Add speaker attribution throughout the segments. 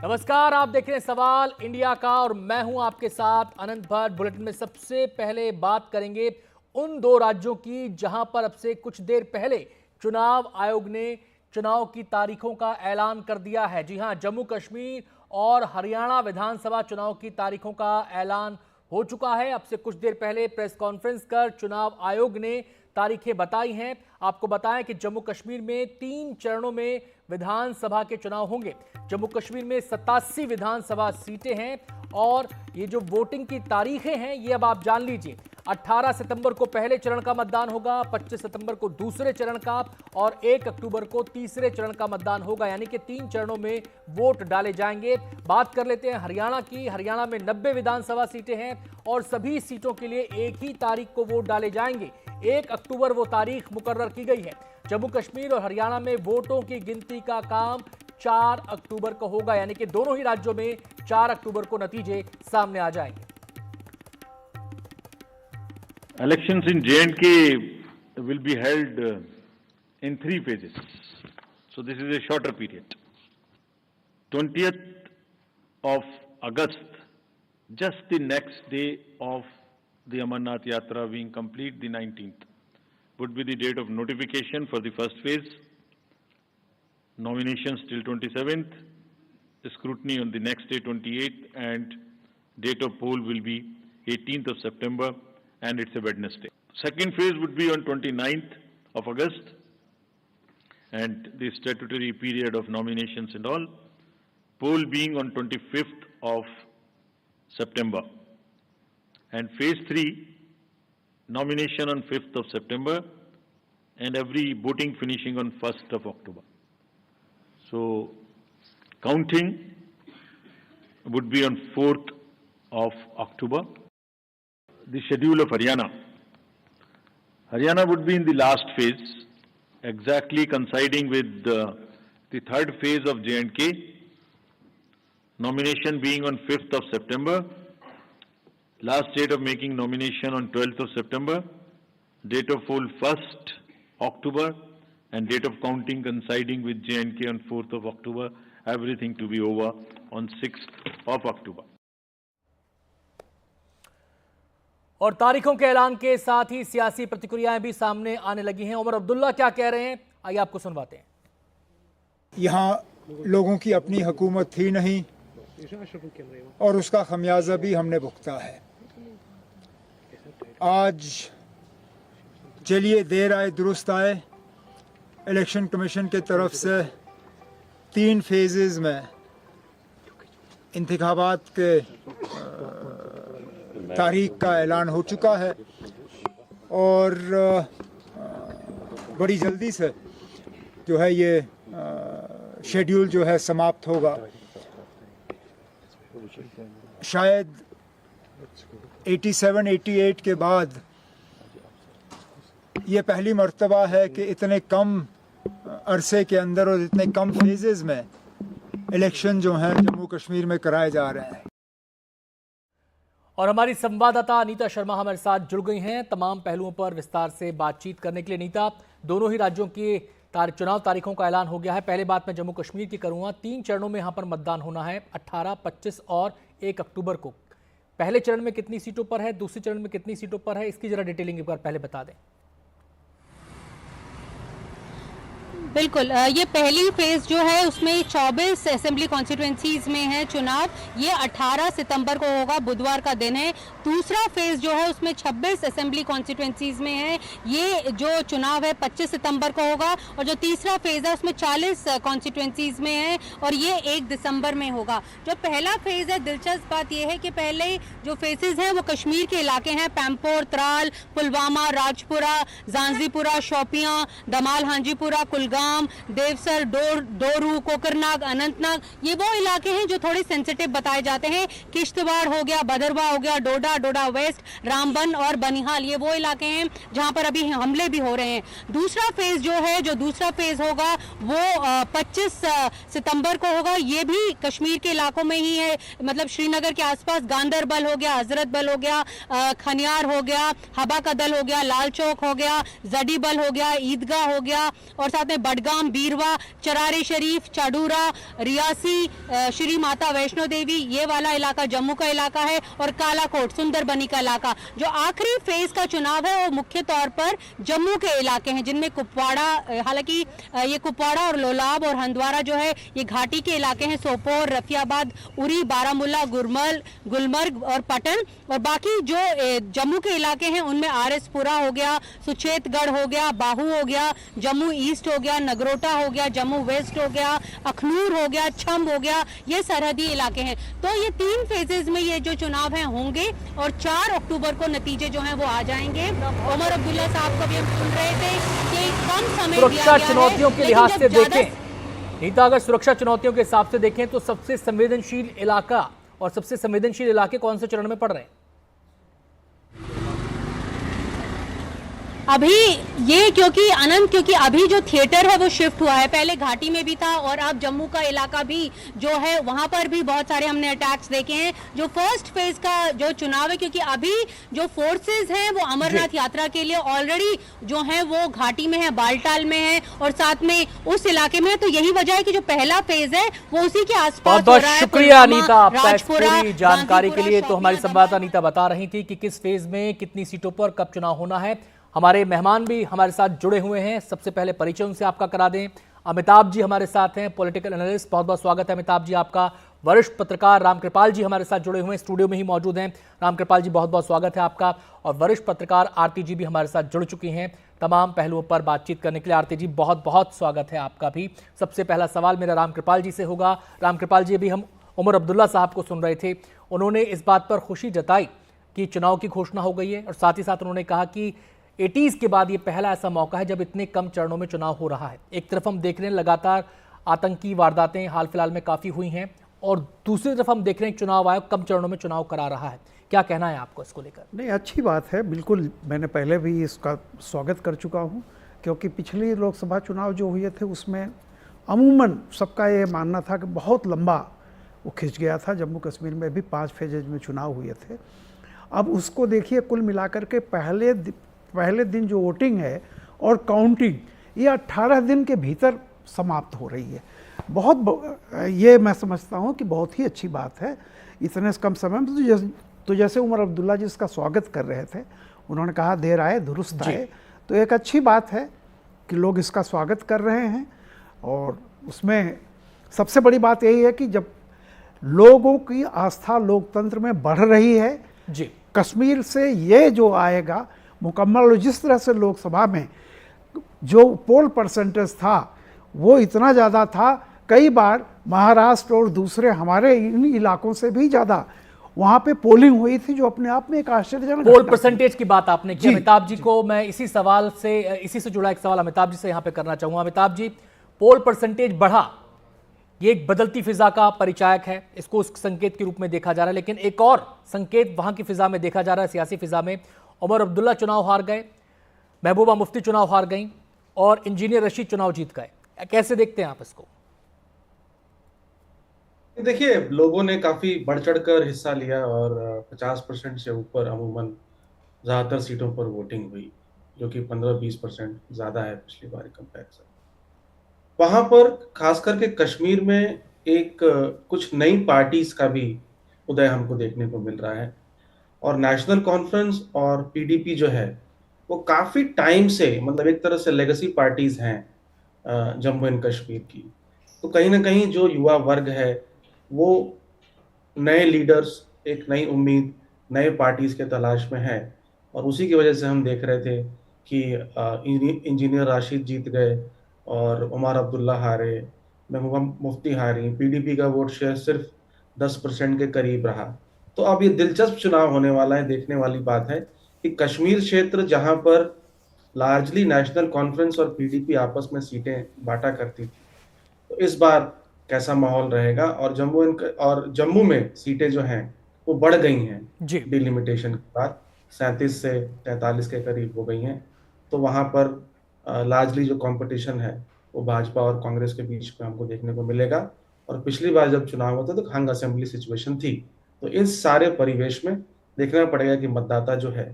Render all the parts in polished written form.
Speaker 1: नमस्कार, आप देख रहे हैं सवाल इंडिया का और मैं हूं आपके साथ अनंत भट्ट। बुलेटिन में सबसे पहले बात करेंगे उन दो राज्यों की जहां पर अब से कुछ देर पहले चुनाव आयोग ने चुनाव की तारीखों का ऐलान कर दिया है। जी हां, जम्मू कश्मीर और हरियाणा विधानसभा चुनाव की तारीखों का ऐलान हो चुका है। अब से कुछ देर पहले प्रेस कॉन्फ्रेंस कर चुनाव आयोग ने तारीखें बताई हैं। आपको बताएं कि जम्मू कश्मीर में 3 चरणों में विधानसभा के चुनाव होंगे। जम्मू कश्मीर में 87 विधानसभा सीटें हैं और ये जो वोटिंग की तारीखें हैं ये अब आप जान लीजिए। 18 सितंबर को पहले चरण का मतदान होगा, 25 सितंबर को दूसरे चरण का और 1 अक्टूबर को तीसरे चरण का मतदान होगा, यानी कि 3 चरणों में वोट डाले जाएंगे। बात कर लेते हैं हरियाणा की। हरियाणा में 90 विधानसभा सीटें हैं और सभी सीटों के लिए एक ही तारीख को वोट डाले जाएंगे। 1 अक्टूबर वो तारीख मुकर्रर की गई है। जम्मू कश्मीर और हरियाणा में वोटों की गिनती का काम 4 अक्टूबर को होगा, यानी कि दोनों ही राज्यों में 4 अक्टूबर को नतीजे सामने आ जाएंगे।
Speaker 2: Elections in J&K will be held in 3 phases. So this is a shorter period. 20th of August, just the next day of the Amarnath Yatra being complete, the 19th, would be the date of notification for the first phase. Nominations till 27th, scrutiny on the next day 28th, and date of poll will be 18th of September, and it's a Wednesday. Second phase would be on 29th of August, and the statutory period of nominations and all, poll being on 25th of September. And phase 3, nomination on 5th of September, and every voting finishing on 1st of October. So, counting would be on 4th of October. The schedule of Haryana. Haryana would be in the last phase, exactly coinciding with the third phase of J&K. Nomination being on 5th of September. Last date of making nomination on 12th of September. Date of poll 1st October. And date of counting coinciding with J&K on 4th of October. Everything to be over on 6th of October.
Speaker 1: और तारीखों के ऐलान के साथ ही सियासी प्रतिक्रियाएं भी सामने आने लगी हैं। उमर अब्दुल्ला क्या कह रहे हैं, आइए आपको सुनवाते हैं।
Speaker 3: यहाँ लोगों की अपनी हुकूमत थी नहीं और उसका खमियाजा भी हमने भुगता है। आज चलिए देर आए दुरुस्त आए, इलेक्शन कमीशन के तरफ से 3 फेजेस में इंतखाबात के तारीख का ऐलान हो चुका है और बड़ी जल्दी से जो है ये शेड्यूल जो है समाप्त होगा। शायद 87-88 के बाद ये पहली मर्तबा है कि इतने कम अरसे के अंदर और इतने कम फेजेस में इलेक्शन जो हैं जम्मू कश्मीर में कराए जा रहे हैं।
Speaker 1: और हमारी संवाददाता अनीता शर्मा हमारे साथ जुड़ गई हैं तमाम पहलुओं पर विस्तार से बातचीत करने के लिए। अनीता, दोनों ही राज्यों की चुनाव तारीखों का ऐलान हो गया है। पहले बात मैं जम्मू कश्मीर की करूंगा। 3 चरणों में यहां पर मतदान होना है, 18, 25 और 1 अक्टूबर को। पहले चरण में कितनी सीटों पर है, दूसरे चरण में कितनी सीटों पर है, इसकी जरा डिटेलिंग एक बार पहले बता दें।
Speaker 4: बिल्कुल, ये पहली फेज जो है उसमें 24 असेंबली कॉन्स्टिट्यूएंसीज में है चुनाव। ये 18 सितंबर को होगा, बुधवार का दिन है। दूसरा फेज जो है उसमें 26 असेंबली कॉन्स्टिट्यूएंसीज में है। ये जो चुनाव है 25 सितंबर को होगा और जो तीसरा फेज है उसमें 40 कॉन्स्टिट्यूएंसीज में है और ये 1 दिसंबर में होगा। जो पहला फेज है, दिलचस्प बात यह है कि पहले जो फेजेज हैं वो कश्मीर के इलाके हैं, पैम्पोर, त्राल, पुलवामा, राजपुरा, जांजीपुरा, शोपियां, दमाल, हांजीपुरा, कुलगाम, देवसर, डोरू, कोकरनाग, अनंतनाग, ये वो इलाके हैं जो थोड़े सेंसिटिव बताए जाते हैं। किश्तवाड़ हो गया, भदरवा हो गया, डोडा वेस्ट, रामबन और बनिहाल, ये वो इलाके हैं जहां पर अभी हमले भी हो रहे हैं। दूसरा फेज जो है, जो दूसरा फेज होगा वो 25 सितंबर को होगा। ये भी कश्मीर के इलाकों में ही है, मतलब श्रीनगर के आसपास, गांदरबल हो गया, हजरत बल हो गया, खनियार हो गया, हबा कदल हो गया, लाल चौक हो गया, जडी बल हो गया, ईदगाह हो गया और साथ में बडगाम, बीरवा, चरारे शरीफ, चाडूरा, रियासी, श्री माता वैष्णो देवी, ये वाला इलाका जम्मू का इलाका है, और कालाकोट, सुंदरबनी का इलाका। जो आखिरी फेज का चुनाव है वो मुख्य तौर पर जम्मू के इलाके हैं, जिनमें कुपवाड़ा, हालांकि ये कुपवाड़ा और लोलाब और हंदवाड़ा जो है ये घाटी के इलाके हैं, सोपोर, रफियाबाद, उरी, बारामूला, गुलमर्ग और पटन। और बाकी जो जम्मू के इलाके हैं उनमें आरएसपुरा हो गया, सुचेतगढ़ हो गया, बाहू हो गया, जम्मू ईस्ट हो गया, नगरोटा हो गया, जम्मू वेस्ट हो गया, अखनूर हो गया, छम्ब हो गया, ये सरहदी इलाके हैं। तो ये 3 फेजेज में ये जो चुनाव है होंगे और 4 अक्टूबर को नतीजे जो हैं वो आ जाएंगे। उमर अब्दुल्ला साहब को भी हम सुन रहे थे कि कम समय
Speaker 1: सुरक्षा चुनौतियों के लिहाज से देखें, नीता, अगर सुरक्षा चुनौतियों के हिसाब से देखें तो सबसे संवेदनशील इलाका और सबसे संवेदनशील इलाके कौन से चरण में पड़ रहे हैं?
Speaker 4: अभी ये क्योंकि अभी जो थिएटर है वो शिफ्ट हुआ है, पहले घाटी में भी था और अब जम्मू का इलाका भी जो है वहां पर भी बहुत सारे हमने अटैक्स देखे हैं। जो फर्स्ट फेज का जो चुनाव है, क्योंकि अभी जो फोर्सेस हैं वो अमरनाथ यात्रा के लिए ऑलरेडी जो है वो घाटी में है, बालटाल में है और साथ में उस इलाके में है। तो यही वजह है कि जो पहला फेज है वो उसी के आसपास
Speaker 1: बहुत बहुत शुक्रिया अनीता आपका इस पूरी जानकारी के लिए। तो हमारी संवाददाता अनीता बता रही थी कि किस फेज में कितनी सीटों पर कब चुनाव होना है। हमारे मेहमान भी हमारे साथ जुड़े हुए हैं, सबसे पहले परिचय उनसे आपका करा दें। अमिताभ जी हमारे साथ हैं, पॉलिटिकल एनालिस्ट, बहुत बहुत स्वागत है अमिताभ जी आपका। वरिष्ठ पत्रकार रामकृपाल जी हमारे साथ जुड़े हुए हैं, स्टूडियो में ही मौजूद हैं। रामकृपाल जी बहुत बहुत स्वागत है आपका। और वरिष्ठ पत्रकार आरती जी भी हमारे साथ जुड़ चुकी हैं तमाम पहलुओं पर बातचीत करने के लिए। आरती जी बहुत बहुत स्वागत है आपका भी। सबसे पहला सवाल मेरा रामकृपाल जी से होगा। रामकृपाल जी, अभी हम उमर अब्दुल्ला साहब को सुन रहे थे, उन्होंने इस बात पर खुशी जताई कि चुनाव की घोषणा हो गई है और साथ ही साथ उन्होंने कहा कि 80s के बाद ये पहला ऐसा मौका है जब इतने कम चरणों में चुनाव हो रहा है। एक तरफ हम देख रहे हैं लगातार आतंकी वारदातें हाल फिलहाल में काफ़ी हुई हैं और दूसरी तरफ हम देख रहे हैं चुनाव आयोग कम चरणों में चुनाव करा रहा है। क्या कहना है आपको इसको लेकर?
Speaker 5: नहीं, अच्छी बात है, बिल्कुल। मैंने पहले भी इसका स्वागत कर चुका हूँ, क्योंकि पिछले लोकसभा चुनाव जो हुए थे उसमें अमूमन सबका ये मानना था कि बहुत लंबा वो खिंच गया था। जम्मू कश्मीर में भी 5 फेजेज में चुनाव हुए थे। अब उसको देखिए, कुल मिलाकर के पहले दिन जो वोटिंग है और काउंटिंग, ये 18 दिन के भीतर समाप्त हो रही है। ये मैं समझता हूँ कि बहुत ही अच्छी बात है इतने कम समय में। तो जैसे उमर अब्दुल्ला जी इसका स्वागत कर रहे थे, उन्होंने कहा देर आए दुरुस्त आए, तो एक अच्छी बात है कि लोग इसका स्वागत कर रहे हैं। और उसमें सबसे बड़ी बात यही है कि जब लोगों की आस्था लोकतंत्र में बढ़ रही है
Speaker 1: जी,
Speaker 5: कश्मीर से ये जो आएगा मुकम्मल, जिस तरह से लोकसभा में जो पोल परसेंटेज था वो इतना ज़्यादा था, कई बार महाराष्ट्र और दूसरे हमारे इन इलाकों से भी ज़्यादा वहाँ पे पोलिंग हुई थी, जो अपने आप में एक आश्चर्यजनक।
Speaker 1: पोल परसेंटेज की बात आपने की अमिताभ जी को, मैं इसी से जुड़ा एक सवाल अमिताभ जी से यहाँ पे करना चाहूँगा। अमिताभ जी, पोल परसेंटेज बढ़ा, ये एक बदलती फिजा का परिचायक है, इसको उस संकेत के रूप में देखा जा रहा है, लेकिन एक और संकेत वहाँ की फिजा में देखा जा रहा है, सियासी फिजा में। उमर अब्दुल्ला चुनाव हार गए, महबूबा मुफ्ती चुनाव हार गई और इंजीनियर रशीद चुनाव जीत गए। कैसे देखते हैं आप इसको?
Speaker 6: देखिए, लोगों ने काफी बढ़ चढ़कर हिस्सा लिया और 50% से ऊपर अमूमन ज्यादातर सीटों पर वोटिंग हुई, जो कि 15-20% ज्यादा है पिछली बार कंपैरिजन। वहां पर खास करके कश्मीर में एक कुछ नई पार्टीज का भी उदय हमको देखने को मिल रहा है और नेशनल कॉन्फ्रेंस और पीडीपी जो है वो काफी टाइम से, मतलब एक तरह से लेगेसी पार्टीज हैं जम्मू एंड कश्मीर की। तो कहीं ना कहीं जो युवा वर्ग है वो नए लीडर्स, एक नई उम्मीद, नए पार्टीज के तलाश में है और उसी की वजह से हम देख रहे थे कि इंजीनियर राशिद जीत गए और उमर अब्दुल्ला हारे, महबूबा मुफ्ती हारी, पीडीपी का वोट शेयर सिर्फ 10% के करीब रहा। तो अब ये दिलचस्प चुनाव होने वाला है। देखने वाली बात है कि कश्मीर क्षेत्र जहां पर लार्जली नेशनल कॉन्फ्रेंस और पीडीपी आपस में सीटें बांटा करती थी, तो इस बार कैसा माहौल रहेगा। और जम्मू में सीटें जो हैं वो बढ़ गई हैं डिलिमिटेशन के बाद, 37 से 43 के करीब हो गई हैं। तो वहां पर लार्जली जो कंपटीशन है वो भाजपा और कांग्रेस के बीच में हमको देखने को मिलेगा। और पिछली बार जब चुनाव होता तो हंग असेंबली सिचुएशन थी। तो इस सारे परिवेश में देखना पड़ेगा कि मतदाता जो है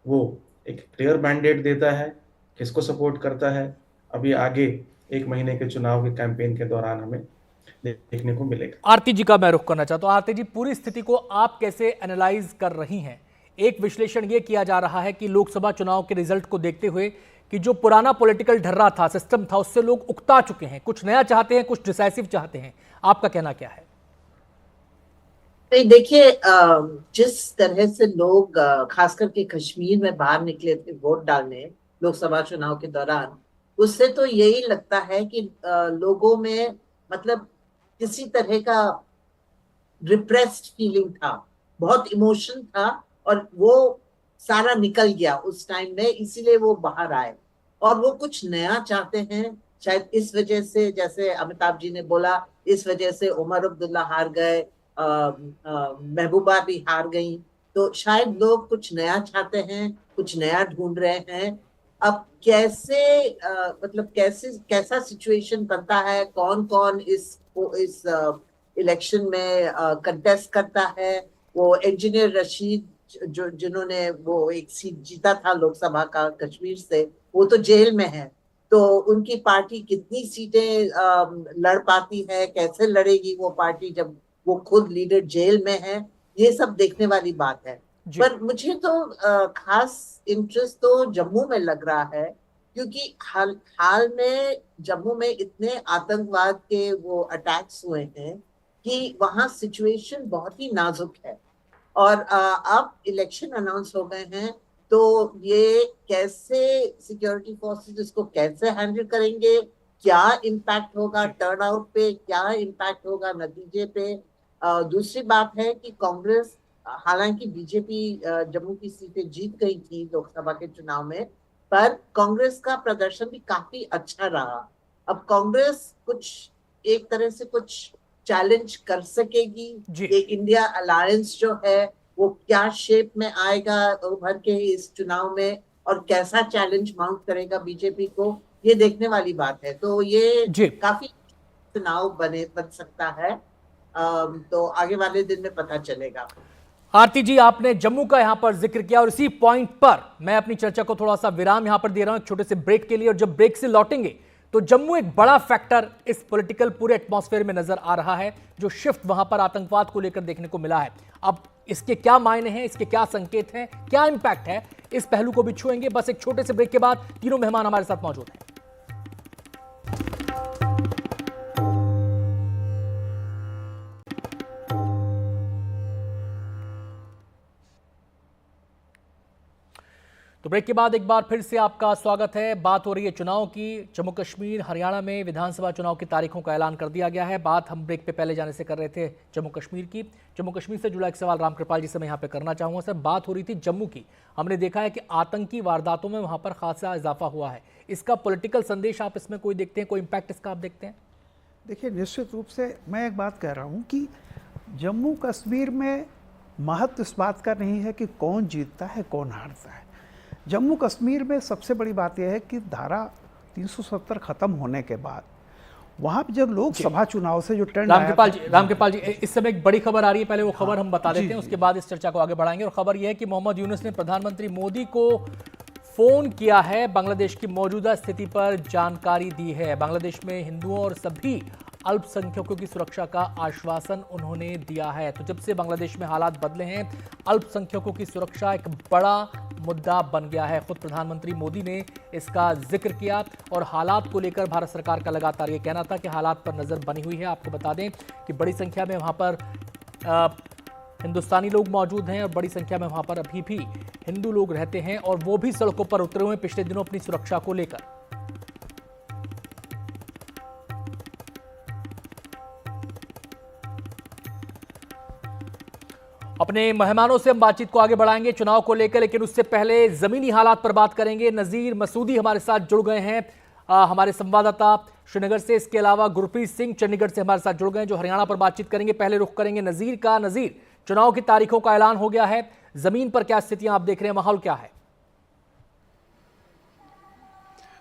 Speaker 6: वो एक क्लियर मैंडेट देता है, किसको सपोर्ट करता है। अभी आगे एक महीने के चुनाव के कैंपेन के दौरान हमें देखने को मिलेगा।
Speaker 1: आरती जी का मैं रुख करना चाहता हूं। आरती जी, पूरी स्थिति को आप कैसे एनालाइज कर रही हैं? एक विश्लेषण ये किया जा रहा है कि लोकसभा चुनाव के रिजल्ट को देखते हुए कि जो पुराना पॉलिटिकल ढर्रा था, सिस्टम था, उससे लोग उकता चुके हैं, कुछ नया चाहते हैं, कुछ डिसाइसिव चाहते हैं। आपका कहना क्या है?
Speaker 7: नहीं, देखिए, जिस तरह से लोग खास करके कश्मीर में बाहर निकले थे वोट डालने लोकसभा चुनाव के दौरान, उससे तो यही लगता है कि लोगों में मतलब किसी तरह का रिप्रेस्ड फीलिंग था, बहुत इमोशन था, और वो सारा निकल गया उस टाइम में, इसीलिए वो बाहर आए और वो कुछ नया चाहते हैं। शायद इस वजह से, जैसे अमिताभ जी ने बोला, इस वजह से उमर अब्दुल्ला हार गए, महबूबा भी हार गई, तो शायद लोग कुछ नया चाहते हैं, कुछ नया ढूंढ रहे हैं। अब कैसे मतलब कैसा सिचुएशन बनता है, कौन कौन इस इलेक्शन में कंटेस्ट करता है, वो इंजीनियर रशीद जिन्होंने वो एक सीट जीता था लोकसभा का कश्मीर से, वो तो जेल में है, तो उनकी पार्टी कितनी सीटें लड़ पाती है, कैसे लड़ेगी वो पार्टी जब वो खुद लीडर जेल में है, ये सब देखने वाली बात है। पर मुझे तो खास इंटरेस्ट तो जम्मू में लग रहा है, क्योंकि हाल में जम्मू में इतने आतंकवाद के वो अटैक्स हुए हैं कि वहाँ सिचुएशन बहुत ही नाजुक है, और अब इलेक्शन अनाउंस हो गए हैं, तो ये कैसे सिक्योरिटी फोर्सेस इसको कैसे हैंडल करेंगे, क्या इम्पैक्ट होगा टर्नआउट पे, क्या इम्पैक्ट होगा नतीजे पे। दूसरी बात है कि कांग्रेस, हालांकि बीजेपी जम्मू की सीटें जीत गई थी लोकसभा के चुनाव में, पर कांग्रेस का प्रदर्शन भी काफी अच्छा रहा। अब कांग्रेस कुछ एक तरह से कुछ चैलेंज कर सकेगी, ये इंडिया अलायंस जो है वो क्या शेप में आएगा उभर के इस चुनाव में, और कैसा चैलेंज माउंट करेगा बीजेपी को, ये देखने वाली बात है। तो ये काफी चुनाव बन सकता है, तो आगे वाले दिन में पता चलेगा।
Speaker 1: आरती जी, आपने जम्मू का यहां पर जिक्र किया और इसी पॉइंट पर मैं अपनी चर्चा को थोड़ा सा विराम यहां पर दे रहा हूं, एक छोटे से ब्रेक के लिए, और जब ब्रेक से लौटेंगे तो जम्मू एक बड़ा फैक्टर इस पॉलिटिकल पूरे एटमॉस्फेयर में नजर आ रहा है, जो शिफ्ट वहां पर आतंकवाद को लेकर देखने को मिला है। अब इसके क्या मायने हैं, इसके क्या संकेत हैं, क्या इंपैक्ट है, इस पहलू को भी छुएंगे। बस एक छोटे से ब्रेक के बाद तीनों मेहमान हमारे साथ मौजूद हैं। तो ब्रेक के बाद एक बार फिर से आपका स्वागत है। बात हो रही है चुनाव की। जम्मू कश्मीर हरियाणा में विधानसभा चुनाव की तारीखों का ऐलान कर दिया गया है। बात हम ब्रेक पे पहले जाने से कर रहे थे जम्मू कश्मीर की। जम्मू कश्मीर से जुड़ा एक सवाल रामकृपाल जी से मैं यहाँ पे करना चाहूँगा। सर, बात हो रही थी जम्मू की, हमने देखा है कि आतंकी वारदातों में वहाँ पर खासा इजाफा हुआ है। इसका पॉलिटिकल संदेश आप इसमें कोई देखते हैं, कोई इम्पैक्ट इसका आप देखते हैं?
Speaker 5: देखिए, निश्चित रूप से मैं एक बात कह रहा हूँ कि जम्मू कश्मीर में महत्व इस बात का नहीं है कि कौन जीतता है कौन हारता है। जम्मू कश्मीर में सबसे बड़ी बात यह है कि धारा 370 खत्म होने के बाद वहाँ पे जब लोकसभा चुनाव से जो ट्रेंड
Speaker 1: रामकृपाल जी, इस समय एक बड़ी खबर आ रही है, पहले वो खबर हम बता देते हैं, उसके बाद इस चर्चा को आगे बढ़ाएंगे। और खबर यह है कि मोहम्मद यूनुस ने प्रधानमंत्री मोदी को फोन किया है, बांग्लादेश की मौजूदा स्थिति पर जानकारी दी है। बांग्लादेश में हिंदुओं और सभी अल्पसंख्यकों की सुरक्षा का आश्वासन उन्होंने दिया है। तो जब से बांग्लादेश में हालात बदले हैं, अल्पसंख्यकों की सुरक्षा एक बड़ा मुद्दा बन गया है। खुद प्रधानमंत्री मोदी ने इसका जिक्र किया और हालात को लेकर भारत सरकार का लगातार ये कहना था कि हालात पर नजर बनी हुई है। आपको बता दें कि बड़ी संख्या में वहां पर हिंदुस्तानी लोग मौजूद हैं और बड़ी संख्या में वहां पर अभी भी हिंदू लोग रहते हैं, और वो भी सड़कों पर उतरे हुए पिछले दिनों अपनी सुरक्षा को लेकर। अपने मेहमानों से हम बातचीत को आगे बढ़ाएंगे चुनाव को लेकर, लेकिन उससे पहले जमीनी हालात पर बात करेंगे। नजीर मसूदी हमारे साथ जुड़ गए हैं, हमारे संवाददाता श्रीनगर से। इसके अलावा गुरप्रीत सिंह चंडीगढ़ से हमारे साथ जुड़ गए हैं, जो हरियाणा पर बातचीत करेंगे। पहले रुख करेंगे नजीर का। नजीर, चुनाव की तारीखों का ऐलान हो गया है, जमीन पर क्या स्थितियां आप देख रहे हैं, माहौल क्या है?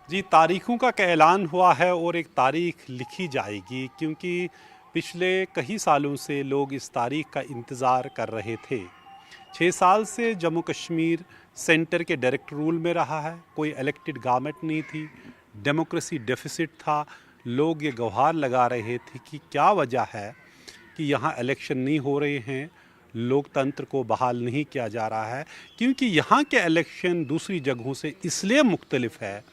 Speaker 8: जी, तारीखों का ऐलान हुआ है और एक तारीख लिखी जाएगी, क्योंकि पिछले कई सालों से लोग इस तारीख का इंतज़ार कर रहे थे। 6 साल से जम्मू कश्मीर सेंटर के डायरेक्ट रूल में रहा है, कोई इलेक्टेड गवर्नमेंट नहीं थी, डेमोक्रेसी डेफिसिट था। लोग ये गुहार लगा रहे थे कि क्या वजह है कि यहाँ इलेक्शन नहीं हो रहे हैं, लोकतंत्र को बहाल नहीं किया जा रहा है। क्योंकि यहाँ के इलेक्शन दूसरी जगहों से इसलिए मुख्तलिफ है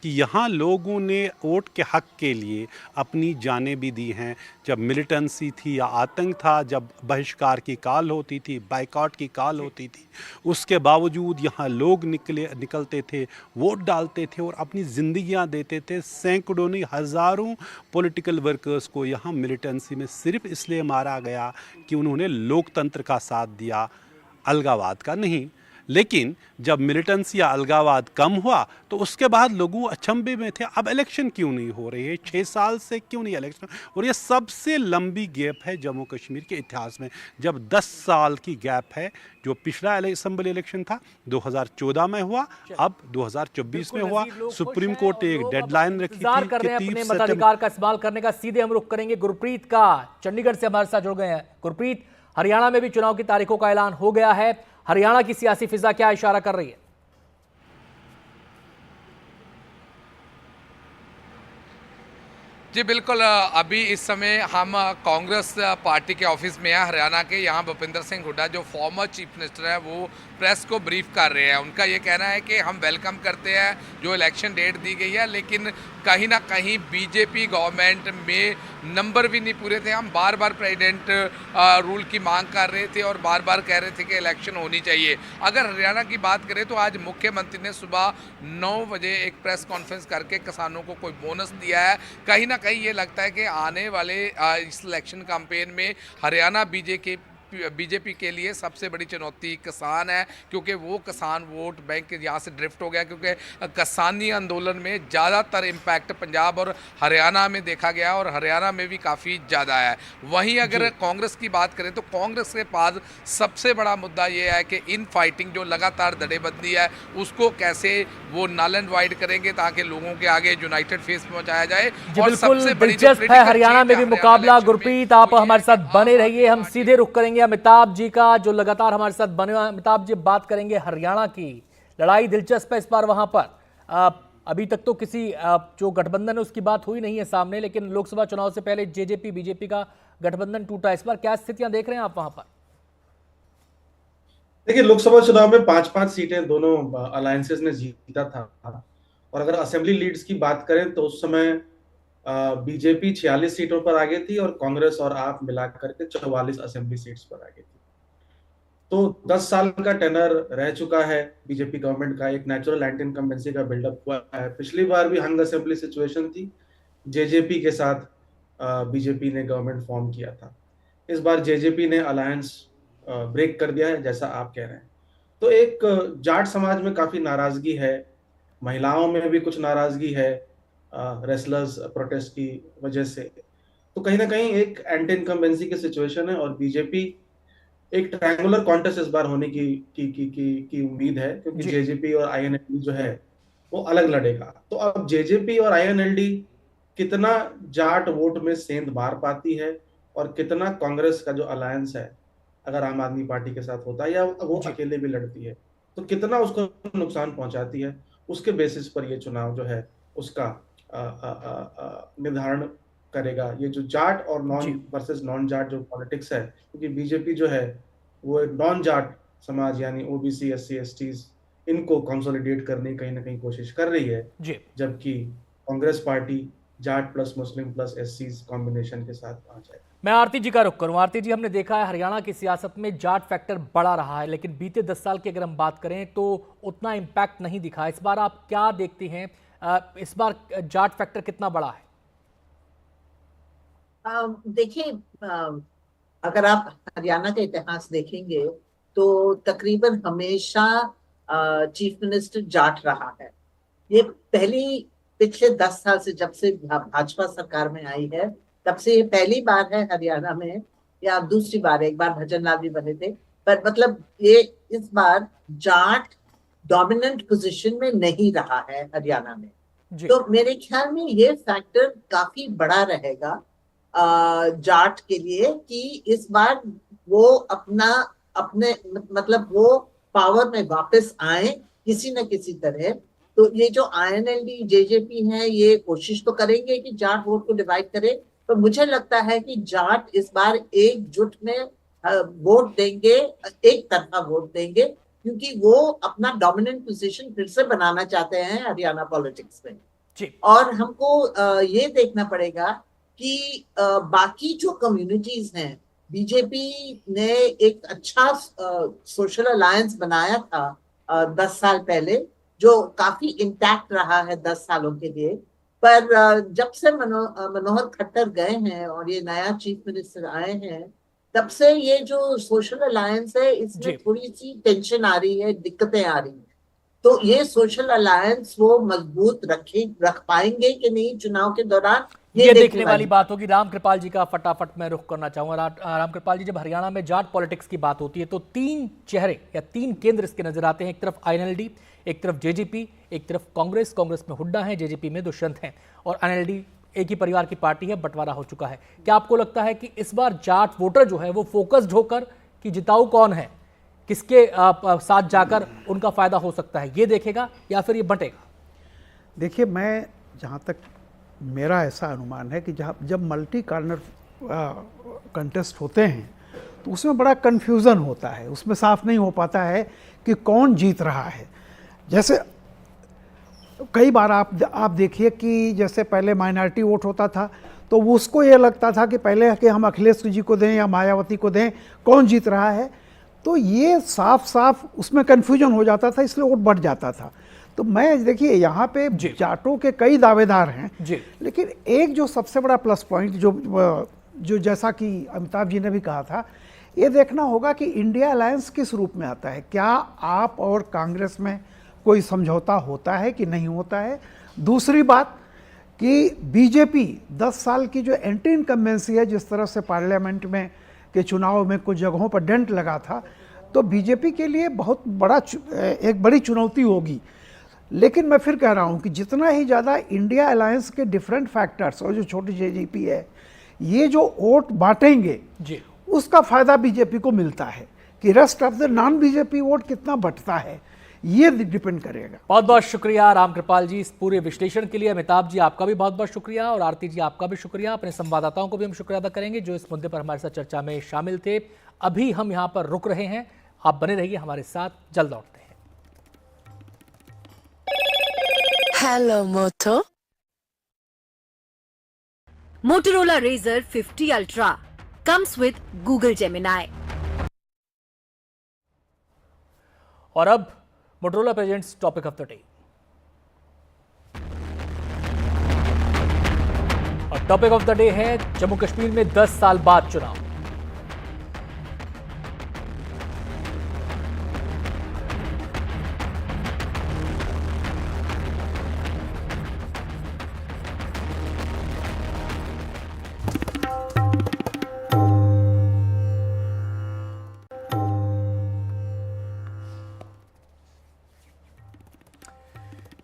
Speaker 8: कि यहाँ लोगों ने वोट के हक़ के लिए अपनी जानें भी दी हैं। जब मिलिटेंसी थी या आतंक था, जब बहिष्कार की कॉल होती थी, बाइकआउट की कॉल होती थी, उसके बावजूद यहाँ लोग निकलते थे, वोट डालते थे और अपनी ज़िंदगियाँ देते थे। सैकड़ों नहीं हज़ारों पॉलिटिकल वर्कर्स को यहाँ मिलिटेंसी में सिर्फ इसलिए मारा गया कि उन्होंने लोकतंत्र का साथ दिया, अलगावाद का नहीं। लेकिन जब मिलिटेंसी या अलगावाद कम हुआ तो उसके बाद लोगों अचंभे में थे, अब इलेक्शन क्यों नहीं हो रही है, 6 साल से क्यों नहीं इलेक्शन। और ये सबसे लंबी गैप है जम्मू कश्मीर के इतिहास में, जब 10 साल की गैप है। जो पिछला असेंबली इलेक्शन था 2014 में हुआ, अब 2024 में हुआ। सुप्रीम कोर्ट ने एक डेडलाइन रखी थी
Speaker 1: कर रहे हैं अपने मताधिकार का इस्तेमाल करने का। सीधे हम रुख करेंगे गुरप्रीत का, चंडीगढ़ से हमारे साथ जुड़ गए हैं। गुरप्रीत, हरियाणा में भी चुनाव की तारीखों का ऐलान हो गया है, हरियाणा की सियासी फिजा क्या इशारा कर रही है?
Speaker 9: जी बिल्कुल, अभी इस समय हम कांग्रेस पार्टी के ऑफिस में हैं हरियाणा के। यहाँ भूपिंदर सिंह हुड्डा जो फॉर्मर चीफ मिनिस्टर है वो प्रेस को ब्रीफ कर रहे हैं। उनका ये कहना है कि हम वेलकम करते हैं जो इलेक्शन डेट दी गई है, लेकिन कहीं ना कहीं बीजेपी गवर्नमेंट में नंबर भी नहीं पूरे थे। हम बार बार प्रेसिडेंट रूल की मांग कर रहे थे और बार बार कह रहे थे कि इलेक्शन होनी चाहिए। अगर हरियाणा की बात करें तो आज मुख्यमंत्री ने सुबह 9 बजे एक प्रेस कॉन्फ्रेंस करके किसानों को कोई बोनस दिया है। कहीं ना कहीं ये लगता है कि आने वाले इस इलेक्शन कैंपेन में हरियाणा बीजेपी के लिए सबसे बड़ी चुनौती किसान है, क्योंकि वो किसान वोट बैंक यहाँ से ड्रिफ्ट हो गया, क्योंकि किसानी आंदोलन में ज़्यादातर इम्पैक्ट पंजाब और हरियाणा में देखा गया और हरियाणा में भी काफ़ी ज़्यादा है। वहीं अगर कांग्रेस की बात करें तो कांग्रेस के पास सबसे बड़ा मुद्दा ये है कि इन फाइटिंग जो लगातार धड़ेबंदी है उसको कैसे वो नल एंड वाइड करेंगे ताकि लोगों के आगे यूनाइटेड फेस पहुँचाया जाए।
Speaker 1: और सबसे दिलचस्प है हरियाणा में भी मुकाबला। गुरप्रीत, आप हमारे साथ बने रहिए, हम सीधे रुख करेंगे अमिताभ जी का जो लगातार हमारे साथ बने हुए। अमिताभ जी, बात करेंगे हरियाणा की। लड़ाई दिलचस्प है इस बार वहां पर। अभी तक तो किसी जो गठबंधन है उसकी बात हुई नहीं है सामने, लेकिन लोकसभा चुनाव से पहले जेजेपी बीजेपी का गठबंधन टूटा। इस बार क्या स्थितियां देख रहे हैं आप वहां पर?
Speaker 6: देखिए, लोकसभा चुनाव में 5-5 सीटें दोनों अलायंसेस ने जीता था। और अगर असेंबली लीड्स की बात करें तो उस समय बीजेपी 46 सीटों पर आगे थी और कांग्रेस और आप मिलाकर के 44 असेंबली सीट्स पर आगे थी। तो 10 साल का टेनर रह चुका है बीजेपी गवर्नमेंट का, एक नेचुरल एंटी इनकम्बेंसी का बिल्डअप हुआ है। पिछली बार भी हंग असेंबली सिचुएशन थी, जेजेपी के साथ बीजेपी ने गवर्नमेंट फॉर्म किया था। इस बार जेजेपी ने अलायंस ब्रेक कर दिया है, जैसा आप कह रहे हैं। तो एक जाट समाज में काफी नाराजगी है, महिलाओं में भी कुछ नाराजगी है रेसलर्स प्रोटेस्ट की वजह से। तो कहीं ना कहीं एक एंटी इनकम्बेंसी की सिचुएशन है और बीजेपी एक ट्रायंगुलर कॉन्टेस्ट इस बार होने की उम्मीद है, क्योंकि जेजेपी और आईएनएलडी जो है वो अलग लड़ेगा। तो अब जेजेपी और आईएनएलडी कितना जाट वोट में सेंध मार पाती है और कितना कांग्रेस का जो अलायंस है, अगर आम आदमी पार्टी के साथ होता है या वो अकेले भी लड़ती है, तो कितना उसको नुकसान पहुंचाती है, उसके बेसिस पर ये चुनाव जो है उसका निर्धारण करेगा। ये जो जाट और नॉन वर्सेस नॉन जाट जो पॉलिटिक्स है, क्योंकि बीजेपी जो है वो नॉन जाट समाज यानी ओबीसी एससी एसटीज इनको कंसोलिडेट करने की कहीं ना कहीं कोशिश कर रही है, जबकि Congress party Jat plus Muslim plus एससीज combination के साथ आ जाए।
Speaker 1: मैं आरती जी का रुख करूं। आरती जी, हमने देखा है हरियाणा की सियासत में जाट फैक्टर बड़ा रहा है, लेकिन बीते 10 साल की अगर हम बात करें तो उतना इम्पैक्ट नहीं दिखा। इस बार आप क्या देखती हैं, इस बार जाट फैक्टर कितना बड़ा है?
Speaker 7: देखिए, अगर आप हरियाणा का इतिहास देखेंगे तो तकरीबन हमेशा चीफ मिनिस्टर जाट रहा है। ये पिछले 10 साल से जब से भाजपा सरकार में आई है तब से ये पहली बार है हरियाणा में, या दूसरी बार है, एक बार भजन लाल भी बने थे, पर मतलब ये इस बार जाट डोमिनेंट पोजीशन में नहीं रहा है हरियाणा में। तो मेरे ख्याल में ये फैक्टर काफी बड़ा रहेगा जाट के लिए कि इस बार वो अपने मतलब वो पावर में वापस आए किसी न किसी तरह, तो ये जो INLD जेजेपी है ये कोशिश तो करेंगे कि जाट वोट को डिवाइड करे, तो मुझे लगता है कि जाट इस बार एकजुट में वोट देंगे, एक तरफा वोट देंगे, क्योंकि वो अपना डोमिनेंट पोजीशन फिर से बनाना चाहते हैं हरियाणा पॉलिटिक्स में
Speaker 1: जी।
Speaker 7: और हमको ये देखना पड़ेगा कि बाकी जो कम्युनिटीज हैं, बीजेपी ने एक अच्छा सोशल अलायंस बनाया था 10 साल पहले, जो काफी इंटैक्ट रहा है 10 सालों के लिए, पर जब से मनोहर खट्टर गए हैं और ये नया चीफ मिनिस्टर आए हैं, तब से ये जो सोशल अलायंस है इसमें थोड़ी सी टेंशन आ रही है, दिक्कतें आ रही हैं। तो ये सोशल अलायंस वो मजबूत रख पाएंगे कि नहीं चुनाव के दौरान,
Speaker 1: ये देखने वाली बात होगी। रामकृपाल जी का फटाफट मैं रुख करना चाहूंगा। रामकृपाल जी, जब हरियाणा में जाट पॉलिटिक्स की बात होती है तो 3 चेहरे या 3 केंद्र इसके नजर आते हैं। एक तरफ INLD, एक तरफ जेजेपी, एक तरफ कांग्रेस में हुड्डा है, जेजेपी में दुष्यंत हैं, और INLD एक ही परिवार की पार्टी है, बंटवारा हो चुका है। क्या आपको लगता है कि इस बार जाट वोटर जो है वो फोकस्ड होकर कि जिताऊ कौन है, किसके साथ जाकर उनका फायदा हो सकता है, ये देखेगा या फिर ये बंटेगा?
Speaker 5: देखिए, मैं जहाँ तक मेरा ऐसा अनुमान है कि जब मल्टी कार्नर कंटेस्ट होते हैं तो उसमें बड़ा कन्फ्यूज़न होता है, उसमें साफ नहीं हो पाता है कि कौन जीत रहा है। जैसे कई बार आप देखिए कि जैसे पहले माइनॉरिटी वोट होता था तो उसको ये लगता था कि पहले कि हम अखिलेश जी को दें या मायावती को दें, कौन जीत रहा है, तो ये साफ साफ उसमें कन्फ्यूजन हो जाता था, इसलिए वोट बढ़ जाता था। तो मैं देखिए यहाँ पे जाटों के कई दावेदार हैं, लेकिन एक जो सबसे बड़ा प्लस पॉइंट जो जैसा कि अमिताभ जी ने भी कहा था, ये देखना होगा कि इंडिया अलायंस किस रूप में आता है। क्या आप और कांग्रेस में कोई समझौता होता है कि नहीं होता है। दूसरी बात कि बीजेपी 10 साल की जो एंटी इनकम्बेंसी है, जिस तरह से पार्लियामेंट में के चुनाव में कुछ जगहों पर डेंट लगा था, तो बीजेपी के लिए बहुत एक बड़ी चुनौती होगी। लेकिन मैं फिर कह रहा हूं कि जितना ही ज़्यादा इंडिया अलायंस के डिफरेंट फैक्टर्स और जो छोटी जेजेपी है, ये जो वोट बांटेंगे उसका फ़ायदा बीजेपी को मिलता है। कि rest of the non BJP vote कितना बंटता है, ये डिपेंड करेगा।
Speaker 1: बहुत बहुत शुक्रिया रामकृपाल जी इस पूरे विश्लेषण के लिए। अमिताभ जी आपका भी बहुत बहुत शुक्रिया, और आरती जी आपका भी शुक्रिया। अपने संवाददाताओं को भी हम शुक्रिया अदा करेंगे जो इस मुद्दे पर हमारे साथ चर्चा में शामिल थे। अभी हम यहाँ पर रुक रहे हैं, आप बने रहिए हमारे साथ, जल्द लौटते हैं।
Speaker 10: Hello motto. Motorola Razr 50 Ultra comes with Google Gemini.
Speaker 1: और अब Motorola presents topic of the day. और टॉपिक ऑफ द डे है जम्मू कश्मीर में 10 साल बाद चुनाव।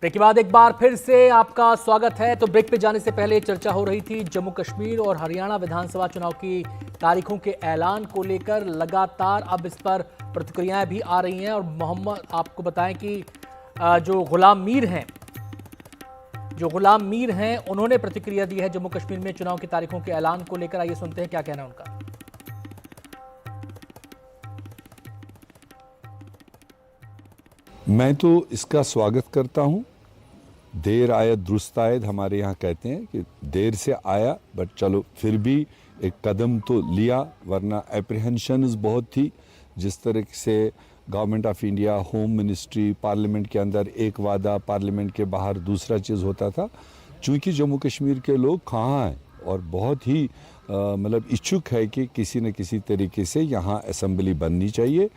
Speaker 1: ब्रेक के बाद एक बार फिर से आपका स्वागत है। तो ब्रेक पे जाने से पहले चर्चा हो रही थी जम्मू कश्मीर और हरियाणा विधानसभा चुनाव की तारीखों के ऐलान को लेकर। लगातार अब इस पर प्रतिक्रियाएं भी आ रही हैं, और मोहम्मद आपको बताएं कि जो गुलाम मीर हैं उन्होंने प्रतिक्रिया दी है जम्मू कश्मीर में चुनाव की तारीखों के ऐलान को लेकर। आइए सुनते हैं क्या कहना है उनका।
Speaker 11: मैं तो इसका स्वागत करता हूं। देर आया दुरुस्त आयद हमारे यहाँ कहते हैं कि देर से आया, बट चलो फिर भी एक कदम तो लिया, वरना एप्रीहेंशंस बहुत थी। जिस तरह से government of India, home ministry, parliament के अंदर एक वादा, पार्लियामेंट के बाहर दूसरा चीज़ होता था। चूँकि जम्मू कश्मीर के लोग कहाँ हैं और बहुत ही मतलब इच्छुक है कि किसी न किसी तरीके से यहाँ असेंबली बननी चाहिए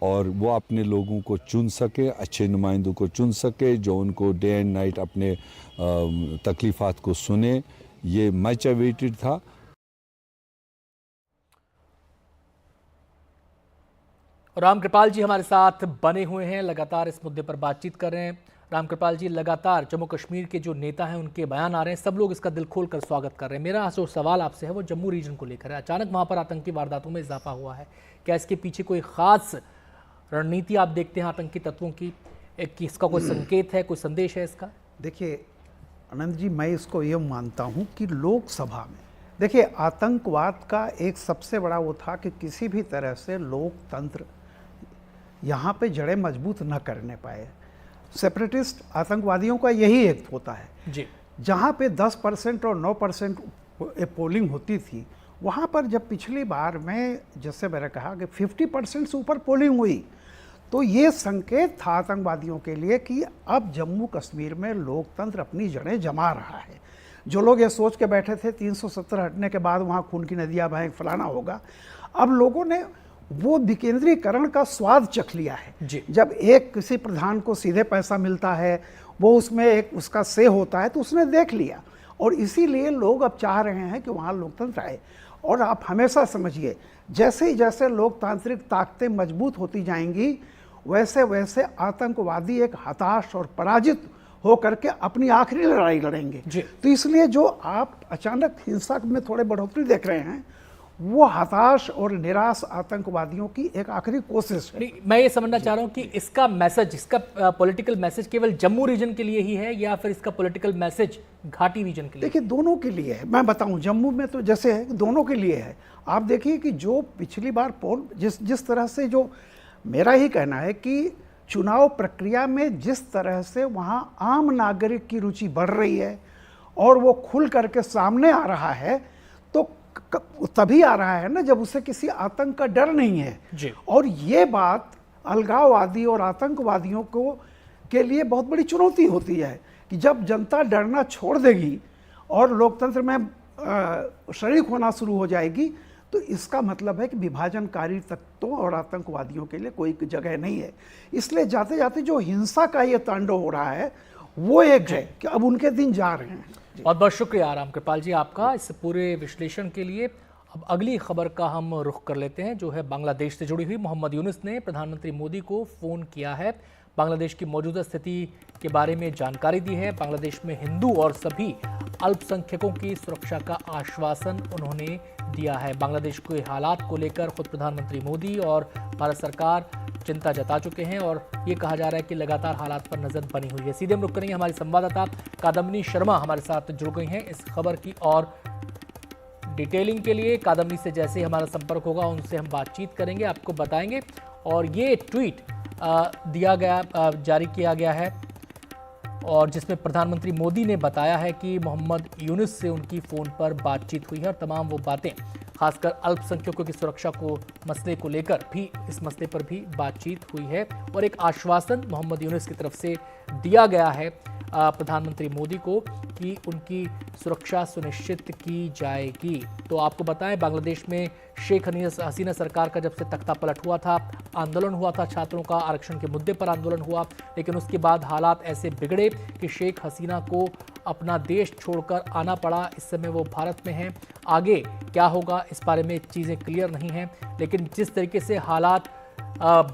Speaker 11: और वो अपने लोगों को चुन सके, अच्छे नुमाइंदों को चुन सके जो उनको डे एंड नाइट अपने तकलीफ़ात को सुने। ये मच अवेटेड था।
Speaker 1: रामकृपाल जी हमारे साथ बने हुए हैं, लगातार इस मुद्दे पर बातचीत कर रहे हैं। रामकृपाल जी, लगातार जम्मू कश्मीर के जो नेता हैं उनके बयान आ रहे हैं, सब लोग इसका दिल खोल कर स्वागत कर रहे हैं। मेरा जो सवाल आपसे है वो जम्मू रीजन को लेकर है। अचानक वहाँ पर आतंकी वारदातों में इजाफा हुआ है, क्या इसके पीछे कोई ख़ास रणनीति आप देखते हैं आतंकी तत्वों की? एक इसका कोई संकेत है, कोई संदेश है इसका?
Speaker 5: देखिए आनंद जी, मैं इसको ये मानता हूँ कि लोकसभा में देखिए आतंकवाद का एक सबसे बड़ा वो था कि किसी भी तरह से लोकतंत्र यहाँ पे जड़ें मजबूत न करने पाए। सेपरेटिस्ट आतंकवादियों का यही एक होता है
Speaker 1: जी।
Speaker 5: जहाँ पे 10% और 9% पोलिंग होती थी, वहाँ पर जब पिछली बार में जैसे मैंने कहा कि 50% से ऊपर पोलिंग हुई, तो ये संकेत था आतंकवादियों के लिए कि अब जम्मू कश्मीर में लोकतंत्र अपनी जड़ें जमा रहा है। जो लोग ये सोच के बैठे थे 370 हटने के बाद वहाँ खून की नदियाँ बहें, फलाना होगा, अब लोगों ने वो विकेंद्रीकरण का स्वाद चख लिया है। जब एक किसी प्रधान को सीधे पैसा मिलता है, वो उसमें एक उसका से होता है, तो उसने देख लिया और इसीलिए लोग अब चाह रहे हैं कि वहाँ लोकतंत्र आए। और आप हमेशा समझिए, जैसे ही जैसे लोकतांत्रिक ताकतें मजबूत होती जाएंगी, वैसे वैसे आतंकवादी एक हताश और पराजित हो करके अपनी आखिरी लड़ाई लड़ेंगे। तो इसलिए जो आप अचानक हिंसा में थोड़े बढ़ोतरी देख रहे हैं, वो हताश और निराश आतंकवादियों की एक आखिरी कोशिश है।
Speaker 1: मैं ये समझना चाह रहा हूँ कि इसका मैसेज, इसका पॉलिटिकल मैसेज केवल जम्मू रीजन के लिए ही है या फिर इसका पॉलिटिकल मैसेज घाटी रीजन के लिए?
Speaker 5: देखिए दोनों के लिए है। मैं बताऊं, जम्मू में तो जैसे है, दोनों के लिए है। आप देखिए कि जो पिछली बार पोल जिस तरह से, जो मेरा ही कहना है कि चुनाव प्रक्रिया में जिस तरह से वहाँ आम नागरिक की रुचि बढ़ रही है और वो खुल करके सामने आ रहा है, तो तभी आ रहा है ना जब उसे किसी आतंक का डर नहीं है
Speaker 1: जी।
Speaker 5: और ये बात अलगाववादी और आतंकवादियों को के लिए बहुत बड़ी चुनौती होती है कि जब जनता डरना छोड़ देगी और लोकतंत्र में शरीक होना शुरू हो जाएगी, तो इसका मतलब है कि विभाजनकारी तत्वों और आतंकवादियों के लिए कोई जगह नहीं है। इसलिए जाते जाते जो हिंसा का ये तांडव हो रहा है, वो एक है कि अब उनके दिन जा रहे हैं।
Speaker 1: बहुत बहुत शुक्रिया रामकृपाल जी आपका इस पूरे विश्लेषण के लिए। अब अगली खबर का हम रुख कर लेते हैं, जो है बांग्लादेश से जुड़ी हुई। मोहम्मद यूनुस ने प्रधानमंत्री मोदी को फ़ोन किया है, बांग्लादेश की मौजूदा स्थिति के बारे में जानकारी दी है। बांग्लादेश में हिंदू और सभी अल्पसंख्यकों की सुरक्षा का आश्वासन उन्होंने दिया है। बांग्लादेश के हालात को लेकर खुद प्रधानमंत्री मोदी और भारत सरकार चिंता जता चुके हैं और ये कहा जा रहा है कि लगातार हालात पर नजर बनी हुई है। सीधे हम रुक करेंगे, हमारी संवाददाता कादम्बिनी शर्मा हमारे साथ जुड़ गई हैं इस खबर की और डिटेलिंग के लिए। कादम्बिनी से जैसे ही हमारा संपर्क होगा उनसे हम बातचीत करेंगे, आपको बताएंगे। और ये ट्वीट जारी किया गया है और जिसमें प्रधानमंत्री मोदी ने बताया है कि मोहम्मद यूनुस से उनकी फ़ोन पर बातचीत हुई है और तमाम वो बातें, खासकर अल्पसंख्यकों की सुरक्षा को मसले को लेकर भी, इस मसले पर भी बातचीत हुई है और एक आश्वासन मोहम्मद यूनुस की तरफ से दिया गया है प्रधानमंत्री मोदी को कि उनकी सुरक्षा सुनिश्चित की जाएगी। तो आपको बताएं, बांग्लादेश में शेख हसीना सरकार का जब से तख्ता पलट हुआ था, आंदोलन हुआ था, छात्रों का आरक्षण के मुद्दे पर आंदोलन हुआ, लेकिन उसके बाद हालात ऐसे बिगड़े कि शेख हसीना को अपना देश छोड़कर आना पड़ा। इस समय वो भारत में हैं। आगे क्या होगा इस बारे में चीज़ें क्लियर नहीं हैं, लेकिन जिस तरीके से हालात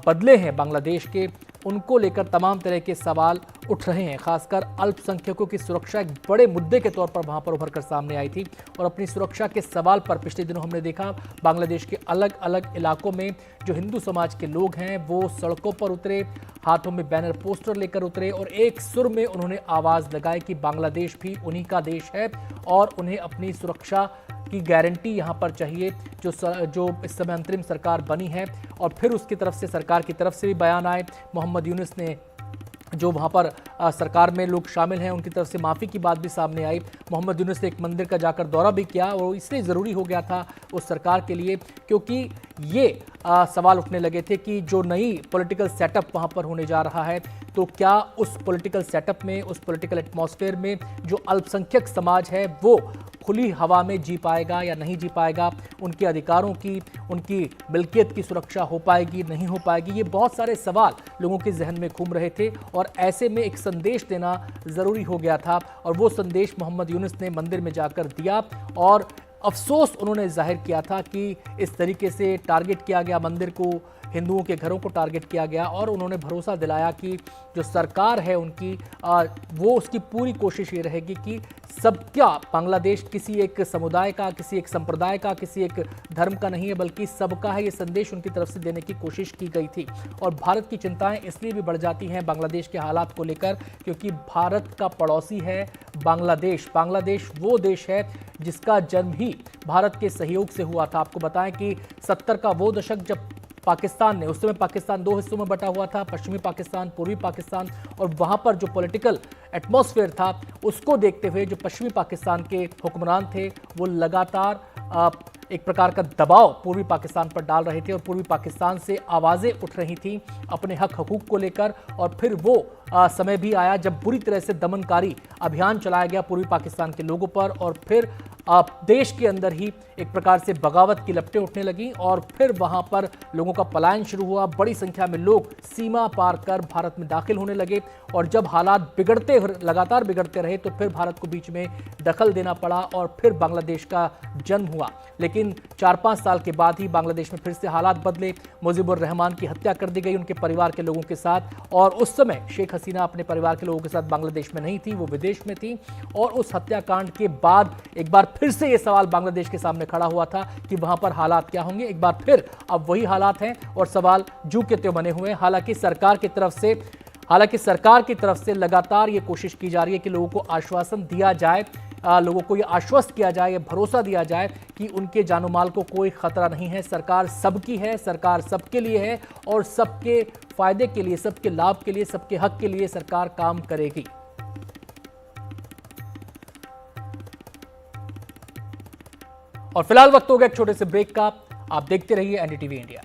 Speaker 1: बदले हैं बांग्लादेश के, उनको लेकर तमाम तरह के सवाल उठ रहे हैं। खासकर अल्पसंख्यकों की सुरक्षा एक बड़े मुद्दे के तौर पर वहां पर उभर कर सामने आई थी और अपनी सुरक्षा के सवाल पर पिछले दिनों हमने देखा बांग्लादेश के अलग अलग इलाकों में जो हिंदू समाज के लोग हैं वो सड़कों पर उतरे, हाथों में बैनर पोस्टर लेकर उतरे और एक सुर में उन्होंने आवाज़ लगाई कि बांग्लादेश भी उन्हीं का देश है और उन्हें अपनी सुरक्षा की गारंटी यहाँ पर चाहिए जो इस समय अंतरिम सरकार बनी है। और फिर उसकी तरफ से, सरकार की तरफ से भी बयान आए। मोहम्मद यूनुस ने, जो वहाँ पर सरकार में लोग शामिल हैं, उनकी तरफ से माफ़ी की बात भी सामने आई। मोहम्मद यूनुस ने एक मंदिर का जाकर दौरा भी किया और इसलिए ज़रूरी हो गया था उस सरकार के लिए क्योंकि ये सवाल उठने लगे थे कि जो नई पॉलिटिकल सेटअप वहाँ पर होने जा रहा है, तो क्या उस पॉलिटिकल सेटअप में, उस पॉलिटिकल एटमॉस्फेयर में जो अल्पसंख्यक समाज है वो खुली हवा में जी पाएगा या नहीं जी पाएगा, उनके अधिकारों की, उनकी मिल्कियत की सुरक्षा हो पाएगी, नहीं हो पाएगी। ये बहुत सारे सवाल लोगों के जहन में घूम रहे थे और ऐसे में एक संदेश देना ज़रूरी हो गया था और वो संदेश मोहम्मद यूनुस ने मंदिर में जाकर दिया और अफसोस उन्होंने जाहिर किया था कि इस तरीके से टारगेट किया गया मंदिर को, हिंदुओं के घरों को टारगेट किया गया और उन्होंने भरोसा दिलाया कि जो सरकार है उनकी वो उसकी पूरी कोशिश ये रहेगी कि सबका बांग्लादेश किसी एक समुदाय का, किसी एक संप्रदाय का, किसी एक धर्म का नहीं है, बल्कि सबका है। ये संदेश उनकी तरफ से देने की कोशिश की गई थी। और भारत की चिंताएं इसलिए भी बढ़ जाती हैं बांग्लादेश के हालात को लेकर क्योंकि भारत का पड़ोसी है बांग्लादेश। बांग्लादेश वो देश है जिसका जन्म ही भारत के सहयोग से हुआ था। आपको बताएं कि 70 का वो दशक जब पाकिस्तान ने, उस समय पाकिस्तान दो हिस्सों में बटा हुआ था, पश्चिमी पाकिस्तान, पूर्वी पाकिस्तान, और वहां पर जो पॉलिटिकल एटमॉस्फेयर था उसको देखते हुए जो पश्चिमी पाकिस्तान के हुक्मरान थे वो लगातार एक प्रकार का दबाव पूर्वी पाकिस्तान पर डाल रहे थे और पूर्वी पाकिस्तान से आवाज़ें उठ रही थीं अपने हक हकूक़ को लेकर। और फिर वो समय भी आया जब बुरी तरह से दमनकारी अभियान चलाया गया पूर्वी पाकिस्तान के लोगों पर और फिर देश के अंदर ही एक प्रकार से बगावत की लपटें उठने लगी और फिर वहां पर लोगों का पलायन शुरू हुआ। बड़ी संख्या में लोग सीमा पार कर भारत में दाखिल होने लगे और जब हालात लगातार बिगड़ते रहे तो फिर भारत को बीच में दखल देना पड़ा और फिर बांग्लादेश का जन्म हुआ। लेकिन 4-5 साल के बाद ही बांग्लादेश में फिर से हालात बदले। मुजीबुर रहमान की हत्या कर दी गई उनके परिवार के लोगों के साथ और उस समय शेख हसीना अपने परिवार के लोगों के साथ बांग्लादेश में नहीं थी, वो विदेश में थी। और उस हत्याकांड के बाद एक बार फिर से ये सवाल बांग्लादेश के सामने खड़ा हुआ था कि वहां पर हालात क्या होंगे। एक बार फिर अब वही हालात हैं और सवाल जू के त्यों बने हुए हैं। हालांकि सरकार की तरफ से लगातार ये कोशिश की जा रही है कि लोगों को आश्वासन दिया जाए, लोगों को ये आश्वस्त किया जाए, ये भरोसा दिया जाए कि उनके जानो माल को कोई खतरा नहीं है। सरकार सबकी है, सरकार सबके लिए है और सबके फायदे के लिए, सबके लाभ के लिए, सबके हक के लिए सरकार काम करेगी। और फिलहाल वक्त हो गया एक छोटे से ब्रेक का। आप देखते रहिए एनडीटीवी इंडिया।